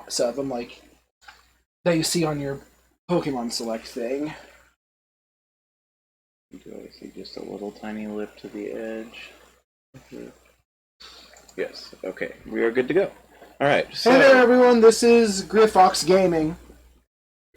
lots of them, like that you see on your Pokemon Select thing. Do I see just a little tiny lip to the edge? Yes. Okay, we are good to go. All right. So, Hey there, everyone. This is Griffox Gaming.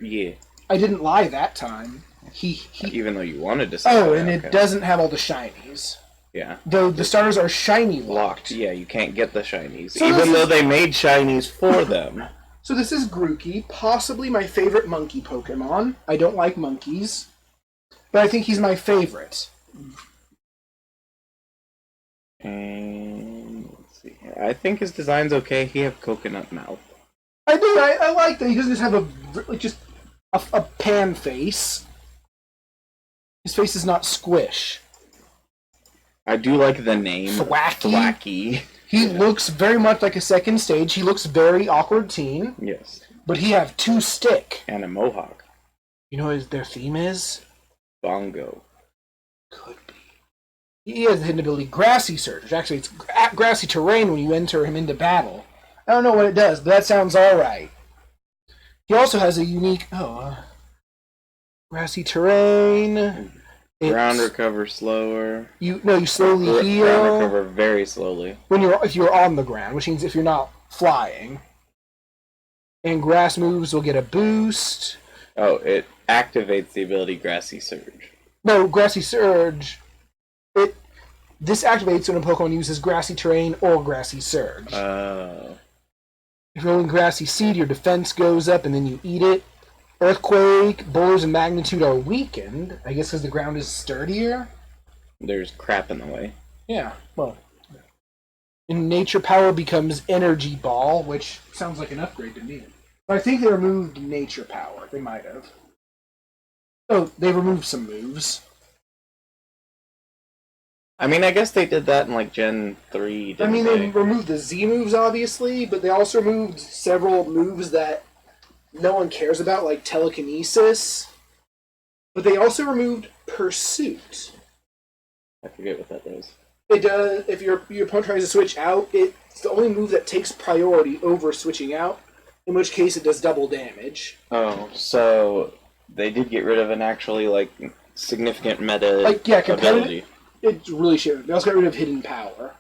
yeah. I didn't lie that time. He. Even though you wanted to say Oh, that, and okay. it doesn't have all the shinies. Yeah. Though the starters are shiny Locked. Yeah, you can't get the shinies, So even though they made shinies for them. So this is Grookey, possibly my favorite monkey Pokemon. I don't like monkeys, but I think he's my favorite. And let's see. I think his design's okay. He have coconut mouth. I do. I like that. He doesn't just have a pan face. His face is not squish. I do like the name. Thwacky. He looks very much like a second stage. He looks very awkward teen. Yes. But he have two stick. And a mohawk. You know what their theme is? Bongo. Could be. He has the hidden ability Grassy Surge. Actually, it's grassy terrain when you enter him into battle. I don't know what it does, but that sounds alright. He also has a unique... grassy terrain... Ground recover slower. You slowly heal. Ground recover very slowly. If you're on the ground, which means if you're not flying. And grass moves will get a boost. Oh, it activates the ability Grassy Surge. No, Grassy Surge. This activates when a Pokemon uses Grassy Terrain or Grassy Surge. Oh. If you're holding Grassy Seed, your defense goes up and then you eat it. Earthquake, Boulders, and Magnitude are weakened. I guess because the ground is sturdier. There's crap in the way. Yeah, well. And Nature Power becomes Energy Ball, which sounds like an upgrade to me. But I think they removed Nature Power. They might have. Oh, they removed some moves. I mean, I guess they did that in, like, Gen 3, didn't they removed the Z moves, obviously, but they also removed several moves that no one cares about, like Telekinesis. But they also removed Pursuit. I forget what that does. It does. If your opponent tries to switch out, it's the only move that takes priority over switching out, in which case it does double damage. Oh, so they did get rid of an actually, like, significant meta ability. It really should. They also got rid of Hidden Power.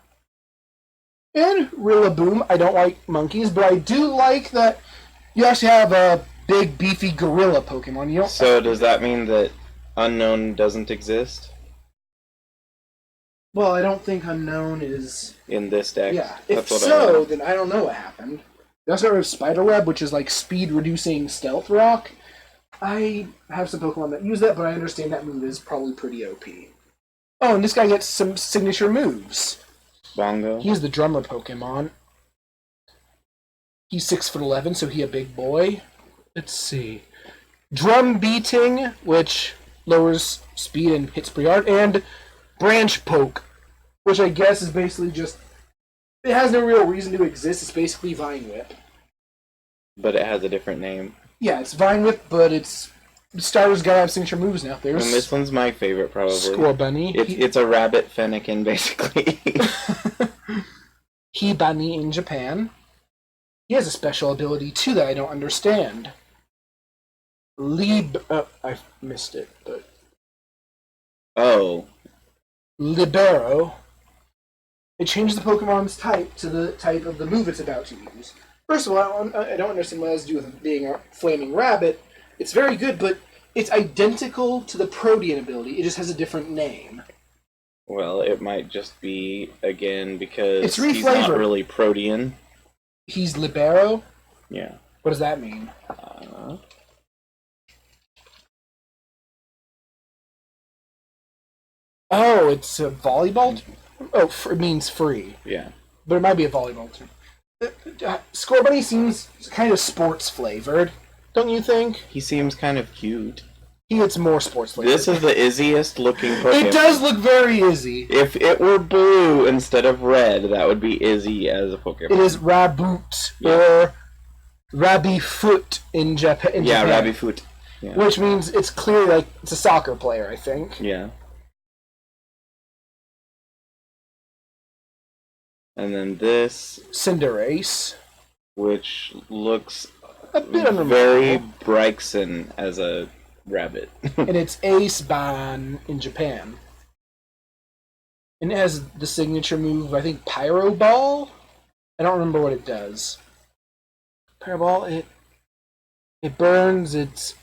And Rillaboom. I don't like monkeys, but I do like that you actually have a big, beefy gorilla Pokemon. So does that mean that Unknown doesn't exist? Well, I don't think Unknown is... in this deck? Yeah. If so, then I don't know what happened. They also got rid of Spiderweb, which is like speed-reducing Stealth Rock. I have some Pokemon that use that, but I understand that move is probably pretty OP. Oh, and this guy gets some signature moves. Bongo? He's the drummer Pokemon. He's 6'11", so he a big boy. Let's see. Drum Beating, which lowers speed and hits pretty hard, and Branch Poke, which I guess is basically just... It has no real reason to exist. It's basically Vine Whip. But it has a different name. Yeah, it's Vine Whip, but it's... The starters gotta have signature moves now. And this one's my favorite, probably. Scorbunny. It's a rabbit Fennekin, basically. Hibani in Japan. He has a special ability, too, that I don't understand. I missed it, but... Oh. Libero. It changes the Pokemon's type to the type of the move it's about to use. First of all, I don't understand what it has to do with it being a flaming rabbit. It's very good, but it's identical to the Protean ability. It just has a different name. Well, it might just be, again, because it's he's not really Protean. He's Libero? Yeah. What does that mean? Oh, it's a volleyball? Oh, it means free. Yeah. But it might be a volleyball too. Scorbunny seems kind of sports-flavored, don't you think? He seems kind of cute. He gets more sports-flavored. This is the izziest looking Pokemon. It does look very Izzy. If it were blue instead of red, that would be Izzy as a Pokemon. It is Raboot, or Rabifoot in Japan. Yeah, Rabifoot. Yeah. Which means it's clearly like it's a soccer player, I think. Yeah. And then this... Cinderace. which looks a bit very unremarkable. Bryson as a rabbit. And it's Ace-ban in Japan. And it has the signature move, I think, Pyro Ball? I don't remember what it does. Pyro Ball, it burns, it's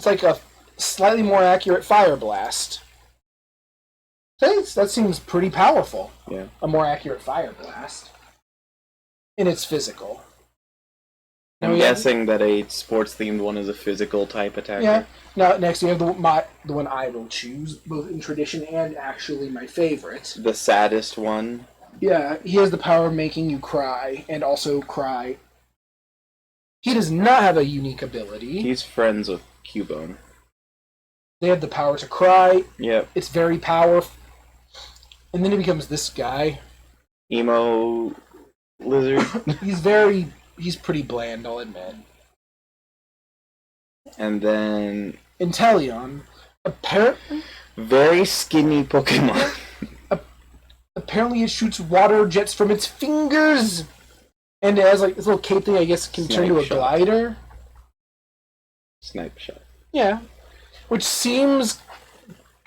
like a slightly more accurate Fire Blast. Thanks, that seems pretty powerful. Yeah. A more accurate Fire Blast. And it's physical. I'm guessing that a sports-themed one is a physical type attacker. Yeah. Now, next we have the one I will choose, both in tradition and actually my favorite. The saddest one. Yeah, he has the power of making you cry, and also cry. He does not have a unique ability. He's friends with Cubone. They have the power to cry. Yep. It's very powerful. And then he becomes this guy. Emo lizard. He's pretty bland, I'll admit. And then Inteleon, apparently, very skinny Pokemon. apparently it shoots water jets from its fingers, and it has like this little cape thing. I guess can turn into a glider. Snipe shot. Yeah, which seems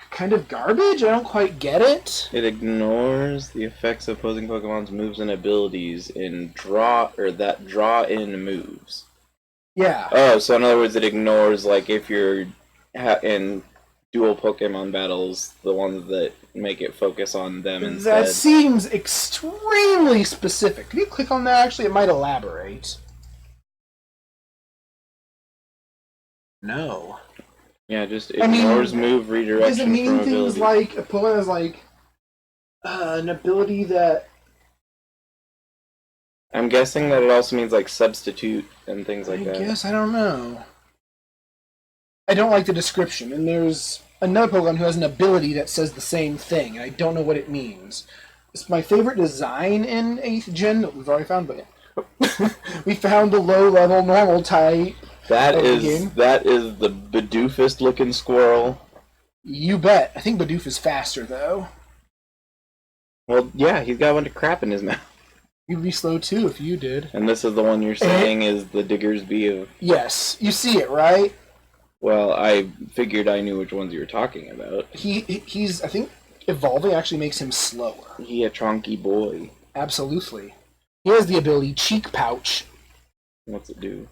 kind of garbage. I don't quite get it. It ignores the effects of opposing Pokemon's moves and abilities that draw in moves. Yeah. Oh, so in other words, it ignores, like, if you're in dual Pokemon battles, the ones that make it focus on them instead. That seems extremely specific. Can you click on that? Actually, it might elaborate. No. Yeah, just ignores move redirection. Does it mean from things ability. like a Pokemon has like an ability that? I'm guessing that it also means like substitute and things like that. I guess I don't know. I don't like the description, and there's another Pokemon who has an ability that says the same thing, and I don't know what it means. It's my favorite design in 8th Gen that we've already found, but we found the low-level normal type. That is the Bidoofus looking squirrel. You bet. I think Bidoof is faster though. Well, yeah, he's got a bunch of crap in his mouth. You'd be slow too if you did. And this is the one you're saying is the Diggersby of... Yes, you see it, right? Well, I figured I knew which ones you were talking about. He's I think evolving actually makes him slower. He a chonky boy. Absolutely. He has the ability Cheek Pouch. What's it do?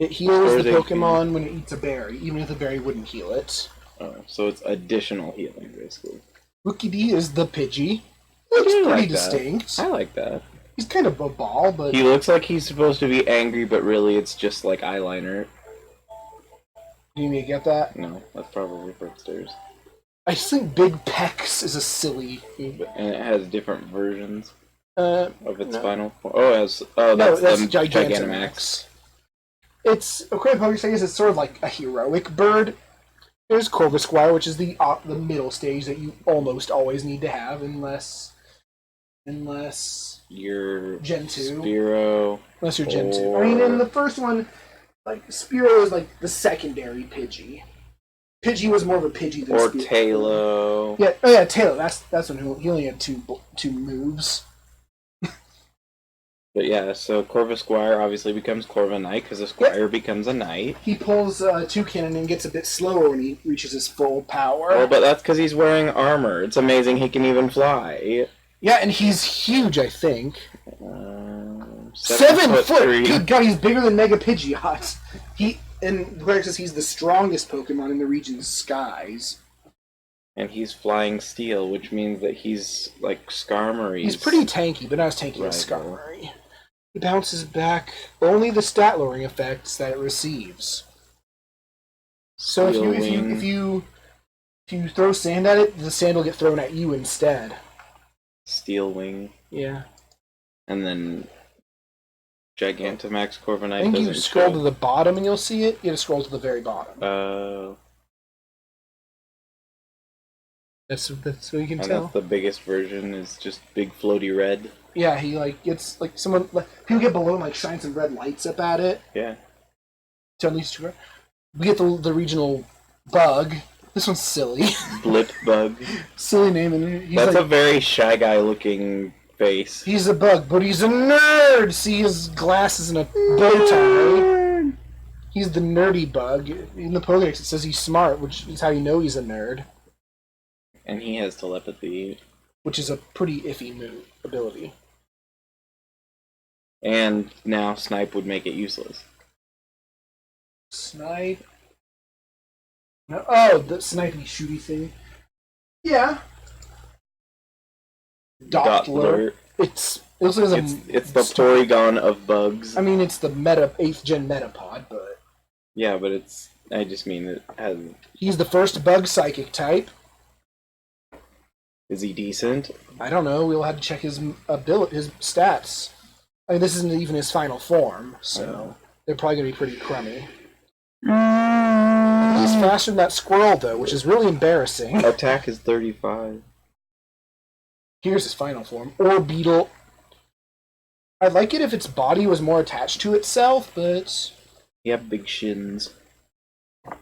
It heals the Stores Pokemon when it eats a berry, even if the berry wouldn't heal it. Oh, so it's additional healing, basically. Rookie D is the Pidgey. Looks pretty like distinct. I like that. He's kind of a ball, but... He looks like he's supposed to be angry, but really it's just like eyeliner. Do you mean to get that? No, that's probably for upstairs. I just think Big Pex is a silly... And it has different versions of its no. final form. That's the Gigantamax. It's, according to Pokedex, I guess it's sort of like a heroic bird. There's Corvisquire, which is the middle stage that you almost always need to have, unless you're Gen 2. Spearow. Unless you're Gen 2. I mean, in the first one, like, Spearow is like the secondary Pidgey. Pidgey was more of a Pidgey than Or Spearow. Tailo. Yeah, oh yeah, Tailo. That's when he only had two moves. But yeah, so Corvisquire obviously becomes Corviknight because a Squire becomes a Knight. He pulls Toucannon and gets a bit slower when he reaches his full power. Well, but that's because he's wearing armor. It's amazing he can even fly. Yeah, and he's huge, I think. 7 foot! 3. Good God, he's bigger than Mega Pidgeot. And Greg says he's the strongest Pokemon in the region's skies. And he's flying steel, which means that he's like Skarmory's. He's pretty tanky, but not as tanky as Skarmory. He bounces back only the stat lowering effects that it receives. So if you throw sand at it, the sand will get thrown at you instead. Steel Wing. Yeah. And then Gigantamax Corviknight. I think you scroll to the bottom and you'll see it. You have to scroll to the very bottom. That's what you can tell. That's the biggest version is just big floaty red. Yeah, he gets people get below and shine some red lights up at it. Yeah. To unleash two. We get the regional bug. This one's silly. Blip Bug. Silly name, and he's That's a very Shy Guy looking face. He's a bug, but he's a nerd! See his glasses and a bow tie. He's the nerdy bug. In the Pokédex it says he's smart, which is how you know he's a nerd. And he has telepathy. Which is a pretty iffy ability. And now Snipe would make it useless. Snipe? No, oh, the snipey shooty thing. Yeah. Doppler. It also has it's the Porygon of bugs. I mean, it's the 8th gen Metapod, but... Yeah, but I just mean it has... He's the first bug psychic type. Is he decent? I don't know. We'll have to check his stats. I mean, this isn't even his final form, so they're probably going to be pretty crummy. He's faster than that squirrel, though, which is really embarrassing. Attack is 35. Here's his final form. Orbeetle. I'd like it if its body was more attached to itself, but... You have big shins.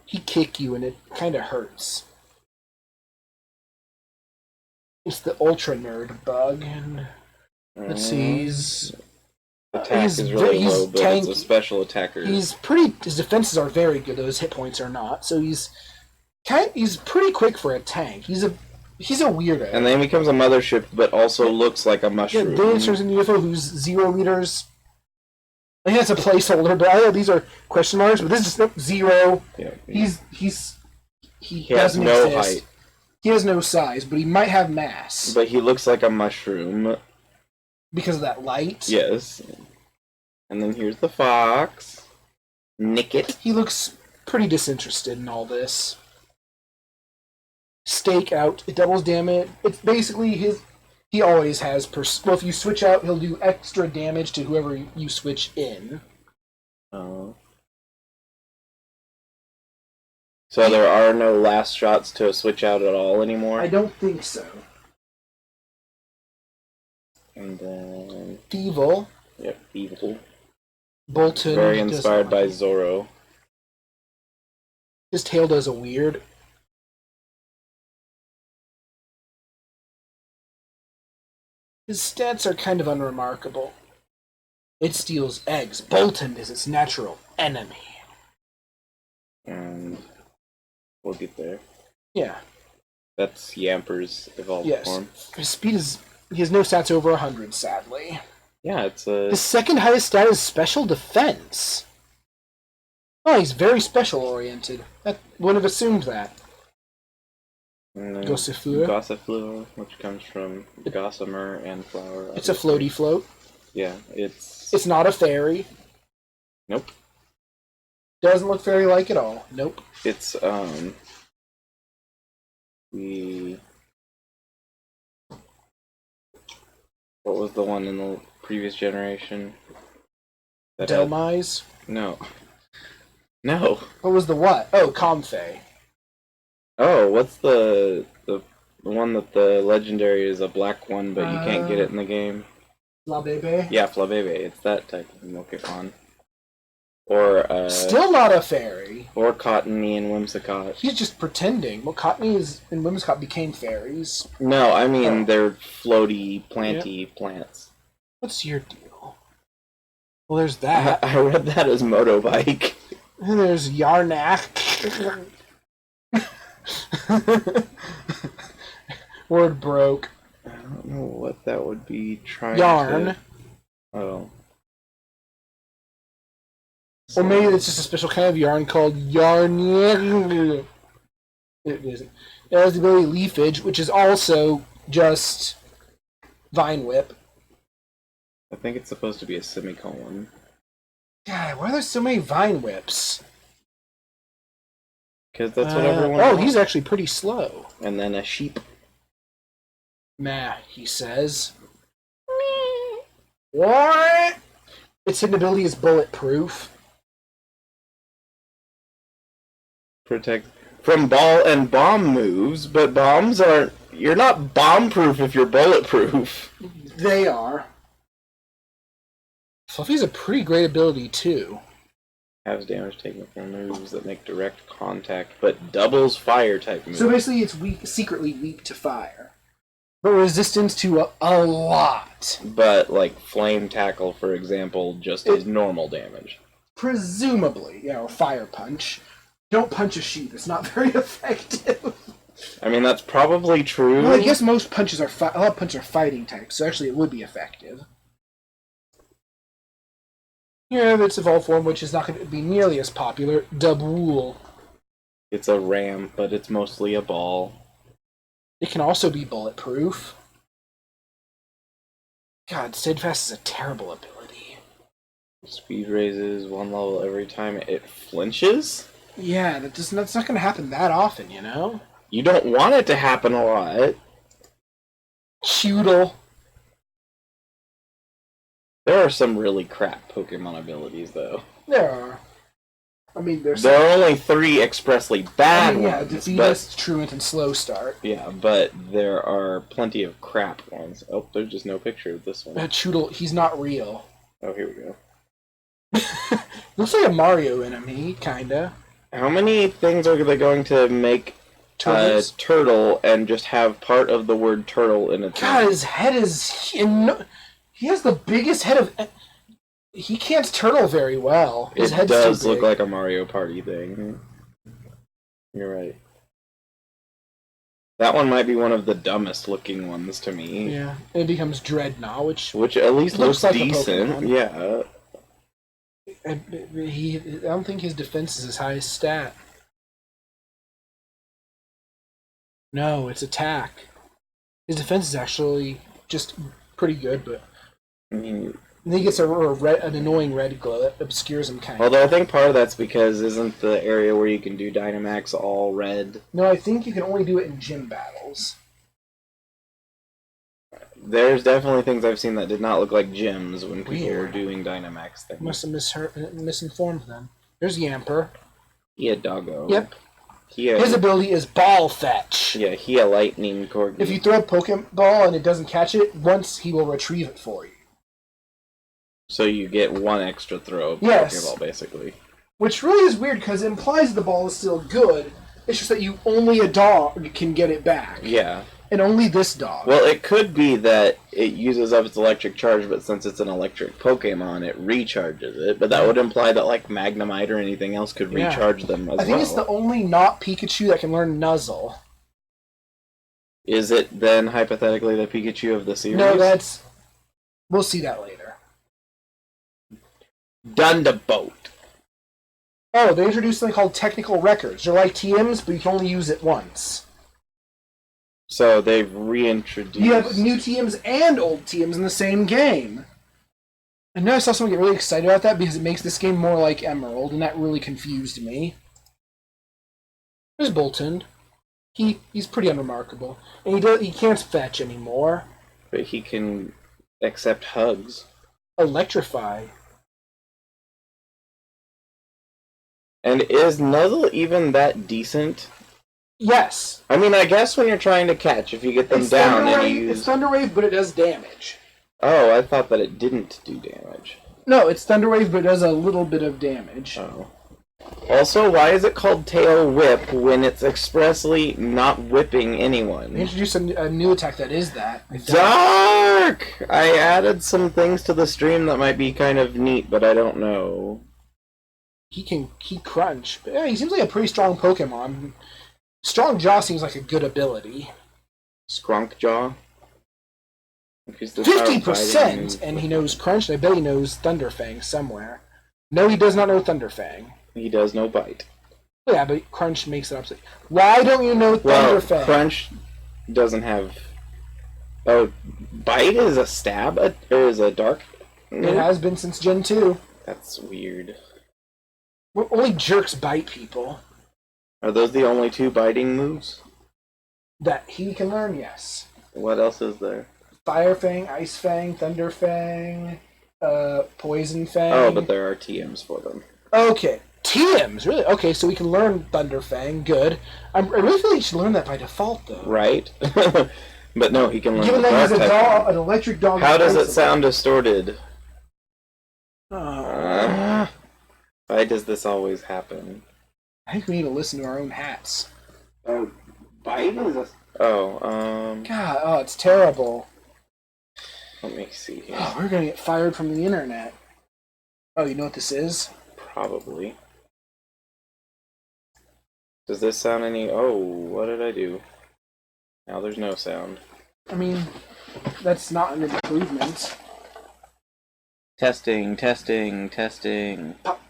He kick you, and it kind of hurts. It's the Ultra Nerd bug, and... Let's see, his attack is really low, but it's a special attacker. His defenses are very good, though his hit points are not, so he's pretty quick for a tank. He's a weirdo. And then he becomes a mothership, but also looks like a mushroom. Yeah, Dancer's in UFO who's 0 meters. I think that's a placeholder, but I know these are question marks, but this is just 0. Yeah. He has doesn't no exist. height. He has no size, but he might have mass. But he looks like a mushroom. Because of that light? Yes. And then here's the fox. Nick it. He looks pretty disinterested in all this. Stake out. It doubles damage. It's basically his... He always has... Well, if you switch out, he'll do extra damage to whoever you switch in. Oh. So there are no last shots to switch out at all anymore? I don't think so. And then... Thievul. Yep, Thievul. Bolton. Very inspired by Zoro. His tail does a weird... His stats are kind of unremarkable. It steals eggs. Bolton is its natural enemy. And we'll get there. Yeah. That's Yamper's evolved form. His speed is... He has no stats over 100, sadly. Yeah, it's a... His second highest stat is special defense. Oh, he's very special-oriented. I wouldn't have assumed that. Gossifleur, which comes from gossamer and flower. Obviously. It's a floaty float. Yeah, it's... It's not a fairy. Nope. Doesn't look fairy-like at all. Nope. It's, What was the one in the previous generation? Delmise? No. No. What was the what? Oh, Comfey. Oh, what's the one that the legendary is a black one, but you can't get it in the game? Flabebe? Yeah, Flabebe. It's that type of Pokemon. Or, Still not a fairy. Or Cottony and Whimsicott. He's just pretending. Well, Cottony and Whimsicott became fairies. No, I mean they're floaty, planty plants. What's your deal? Well, there's that. I read that as Motobike. And there's Yarnak. Word broke. I don't know what that would be trying Yarn. Oh. Or maybe it's just a special kind of yarn called yarn. It isn't. It has the ability Leafage, which is also just Vine Whip. I think it's supposed to be a semicolon. God, why are there so many Vine Whips? Because that's what everyone Oh, wants. he's actually pretty slow. And then a sheep. Meh, he says. What? Its hidden ability is bulletproof. Protect from ball and bomb moves, but bombs aren't... You're not bomb-proof if you're bulletproof. They are. Fluffy's a pretty great ability, too. Has damage taken from moves that make direct contact, but doubles fire-type moves. So basically it's secretly weak to fire. But resistance to a lot. But, like, Flame Tackle, for example, just is normal damage. Presumably, Fire Punch. Don't punch a sheep. It's not very effective. I mean, that's probably true. Well, I guess most punches are a lot of punches are fighting types, so actually it would be effective. Its evolved form, which is not going to be nearly as popular, Dubwool. It's a ram, but it's mostly a ball. It can also be bulletproof. God, Steadfast is a terrible ability. Speed raises 1 level every time it flinches? Yeah, that's not going to happen that often, You don't want it to happen a lot. Choodle. There are some really crap Pokemon abilities, though. There are. I mean, there are only 3 expressly bad ones. Defeatist, Truant, and Slow Start. Yeah, but there are plenty of crap ones. Oh, there's just no picture of this one. Choodle, he's not real. Oh, here we go. Looks like a Mario enemy, kinda. How many things are they going to make a turtle and just have part of the word turtle in its God, name? his head is... He has the biggest head of... He can't turtle very well. His head's does too big. Look like a Mario Party thing. You're right. That one might be one of the dumbest looking ones to me. Yeah, and it becomes Dreadnought, which at least looks like decent. Yeah. I don't think his defense is his highest stat. No, it's attack. His defense is actually just pretty good, but I mean, and he gets an annoying red glow that obscures him kind of. Although I think part of that's because isn't the area where you can do Dynamax all red? No, I think you can only do it in gym battles. There's definitely things I've seen that did not look like gyms when people were doing Dynamax things. Must have misinformed them. There's Yamper. He a doggo. Yep. His ability is Ball Fetch. Yeah, he a lightning corgi. If you throw a Pokeball and it doesn't catch it, once he will retrieve it for you. So you get 1 extra throw of Pokeball, basically. Which really is weird, because it implies the ball is still good. It's just that only a dog can get it back. Yeah. And only this dog. Well, it could be that it uses up its electric charge, but since it's an electric Pokemon, it recharges it. But that would imply that, like, Magnemite or anything else could recharge them as well. I think it's the only not Pikachu that can learn Nuzzle. Is it then, hypothetically, the Pikachu of the series? No, we'll see that later. Dunderbolt. Oh, they introduced something called Technical Records. They're like TMs, but you can only use it once. So they've reintroduced... You have new TMs and old TMs in the same game. I know I saw someone get really excited about that because it makes this game more like Emerald, and that really confused me. There's Boltund. He's pretty unremarkable. And he can't fetch anymore. But he can accept hugs. Electrify. And is Nuzzle even that decent? Yes. I mean, I guess when you're trying to catch, if you get them down and you use... It's Thunder Wave, but it does damage. Oh, I thought that it didn't do damage. No, it's Thunder Wave, but it does a little bit of damage. Oh. Also, why is it called Tail Whip when it's expressly not whipping anyone? They introduced a new attack that is that. Dark! I added some things to the stream that might be kind of neat, but I don't know. He crunch. But yeah, he seems like a pretty strong Pokemon. Strong Jaw seems like a good ability. Skrunk Jaw? 50%! And he knows Crunch, and I bet he knows Thunderfang somewhere. No, he does not know Thunderfang. He does know Bite. Yeah, but Crunch makes it up. Why don't you know Thunderfang? Well, Crunch doesn't have... Oh, Bite is a stab? Or is a dark? It has been since Gen 2. That's weird. Only jerks bite people. Are those the only 2 biting moves? That he can learn, yes. What else is there? Fire Fang, Ice Fang, Thunder Fang, Poison Fang. Oh, but there are TMs for them. Okay. TMs? Really? Okay, so we can learn Thunder Fang. Good. I really feel like he should learn that by default, though. Right? But no, he can learn Given the that dark he's type. an electric dog. How does it sound distorted? Why does this always happen? I think we need to listen to our own hats. Bite is a... Oh, God, oh, it's terrible. let me see here. Oh, we're gonna get fired from the internet. Oh, you know what this is? Probably. Does this sound any... Oh, what did I do? Now there's no sound. I mean, that's not an improvement. Testing, testing, testing. Pop,